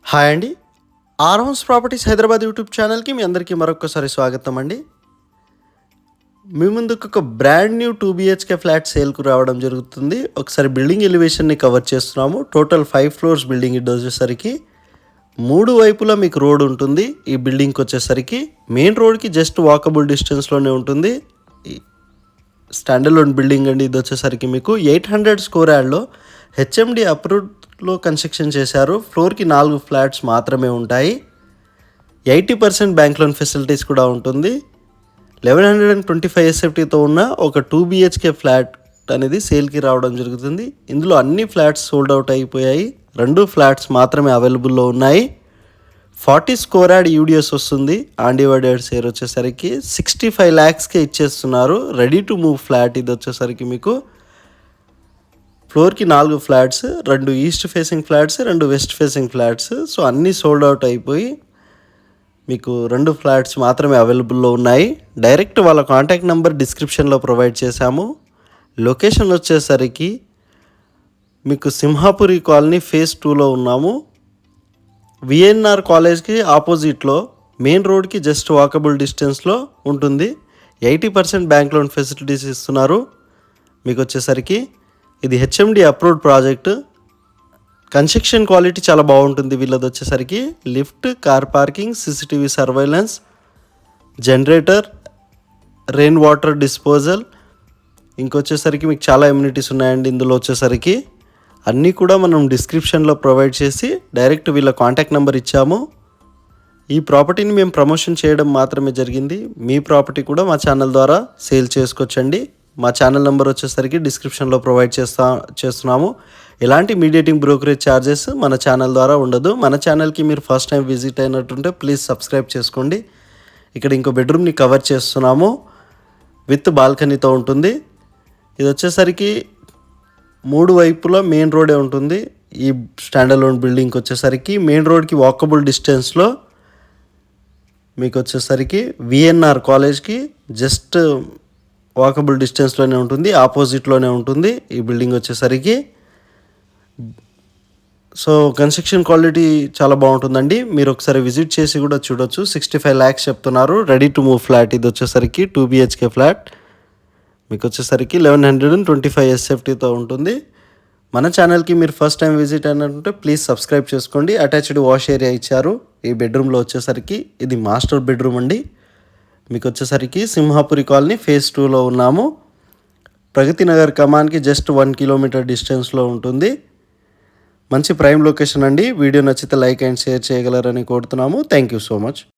Hi అండి. R house properties Hyderabad YouTube ఛానల్కి మీ అందరికీ మరొకసారి స్వాగతం అండి. మీ ముందుకు ఒక బ్రాండ్ న్యూ 2 BHK ఫ్లాట్ సేల్కు రావడం జరుగుతుంది. ఒకసారి బిల్డింగ్ ఎలివేషన్ని కవర్ చేస్తున్నాము. టోటల్ 5 ఫ్లోర్స్ బిల్డింగ్ ఇది వచ్చేసరికి 3 వైపులా మీకు రోడ్ ఉంటుంది. ఈ బిల్డింగ్కి వచ్చేసరికి మెయిన్ రోడ్కి జస్ట్ వాకబుల్ డిస్టెన్స్లోనే ఉంటుంది. స్టాండర్డ్ బిల్డింగ్ అండి. ఇది వచ్చేసరికి మీకు 800 స్క్వేర్ యార్డ్లో HMD అప్రూవ్డ్లో కన్స్ట్రక్షన్ చేశారు. ఫ్లోర్కి 4 ఫ్లాట్స్ మాత్రమే ఉంటాయి. 80% బ్యాంక్ లోన్ ఫెసిలిటీస్ కూడా ఉంటుంది. 1125 SFTతో ఉన్న ఒక 2 BHK ఫ్లాట్ అనేది సేల్కి రావడం జరుగుతుంది. ఇందులో అన్ని ఫ్లాట్స్ సోల్డ్ అవుట్ అయిపోయాయి. 2 ఫ్లాట్స్ మాత్రమే అవైలబుల్లో ఉన్నాయి. 40 స్క్వేర్ యార్డ్ యూడిఎస్ వస్తుంది. అన్డివైడెడ్ షేర్ వచ్చేసరికి 65 lakhsకే ఇచ్చేస్తున్నారు. రెడీ టు మూవ్ ఫ్లాట్ ఇది వచ్చేసరికి మీకు ఫ్లోర్కి 4 flats, 2 east facing flats, 2 west facing flats. So అన్నీ సోల్డ్ అవుట్ అయిపోయి మీకు 2 ఫ్లాట్స్ మాత్రమే అవైలబుల్లో ఉన్నాయి. డైరెక్ట్ వాళ్ళ కాంటాక్ట్ నెంబర్ డిస్క్రిప్షన్లో ప్రొవైడ్ చేశాము. లొకేషన్ వచ్చేసరికి మీకు సింహాపురి కాలనీ ఫేజ్ 2లో ఉన్నాము. VNR కాలేజ్కి ఆపోజిట్లో మెయిన్ రోడ్కి జస్ట్ వాకబుల్ డిస్టెన్స్లో ఉంటుంది. 80% బ్యాంక్ లోన్ ఫెసిలిటీస్ ఇస్తున్నారు. మీకు వచ్చేసరికి ఇది HMD approved project. Construction quality చాలా బాగుంటుంది. వీళ్ళది వచ్చేసరికి lift, car parking, CCTV surveillance, generator, rain water disposal, ఇంకొచ్చేసరికి మీకు చాలా ఎమ్యూనిటీస్ ఉన్నాయండి. ఇందులో వచ్చేసరికి అన్నీ కూడా మనం డిస్క్రిప్షన్లో ప్రొవైడ్ చేసి డైరెక్ట్ వీళ్ళ కాంటాక్ట్ నెంబర్ ఇచ్చాము. ఈ ప్రాపర్టీని మేము ప్రమోషన్ చేయడం మాత్రమే జరిగింది. మీ ప్రాపర్టీ కూడా మా ఛానల్ ద్వారా సేల్ చేసుకోవచ్చండి. మా ఛానల్ నెంబర్ వచ్చేసరికి డిస్క్రిప్షన్లో ప్రొవైడ్ చేస్తున్నాము. ఎలాంటి మీడియేటింగ్ బ్రోకరేజ్ ఛార్జెస్ మన ఛానల్ ద్వారా ఉండదు. మన ఛానల్కి మీరు ఫస్ట్ టైం విజిట్ అయినట్టుంటే ప్లీజ్ సబ్స్క్రైబ్ చేసుకోండి. ఇక్కడ ఇంకో బెడ్రూమ్ని కవర్ చేస్తున్నాము. విత్ బాల్కనీతో ఉంటుంది. ఇది వచ్చేసరికి 3 వైపులా మెయిన్ రోడే ఉంటుంది. ఈ స్టాండర్డ్ లోన్ బిల్డింగ్కి వచ్చేసరికి మెయిన్ రోడ్కి వాకబుల్ డిస్టెన్స్లో మీకు వచ్చేసరికి VNR కాలేజ్కి జస్ట్ వాకబుల్ డిస్టెన్స్లోనే ఉంటుంది. ఆపోజిట్లోనే ఉంటుంది ఈ బిల్డింగ్ వచ్చేసరికి. సో కన్స్ట్రక్షన్ క్వాలిటీ చాలా బాగుంటుందండి. మీరు ఒకసారి విజిట్ చేసి కూడా చూడొచ్చు. 65 lakhs చెప్తున్నారు. రెడీ టు మూవ్ ఫ్లాట్ ఇది వచ్చేసరికి 2 BHK ఫ్లాట్. మీకు వచ్చేసరికి 1125 SFTతో ఉంటుంది. మన ఛానల్కి మీరు ఫస్ట్ టైం విజిట్ అయినట్టుంటే ప్లీజ్ సబ్స్క్రైబ్ చేసుకోండి. అటాచ్డ్ వాష్ ఏరియా ఇచ్చారు. ఈ బెడ్రూమ్లో వచ్చేసరికి ఇది మాస్టర్ బెడ్రూమ్ అండి. మీకు వచ్చేసరికి సింహాపురి కాలనీ ఫేజ్ 2లో ఉన్నాము. ప్రగతి నగర్ కమాన్కి జస్ట్ 1 కిలోమీటర్ డిస్టెన్స్లో ఉంటుంది. మంచి ప్రైమ్ లొకేషన్ అండి. వీడియో నచ్చితే లైక్ అండ్ షేర్ చేయగలరని కోరుతున్నాము. Thank you so much.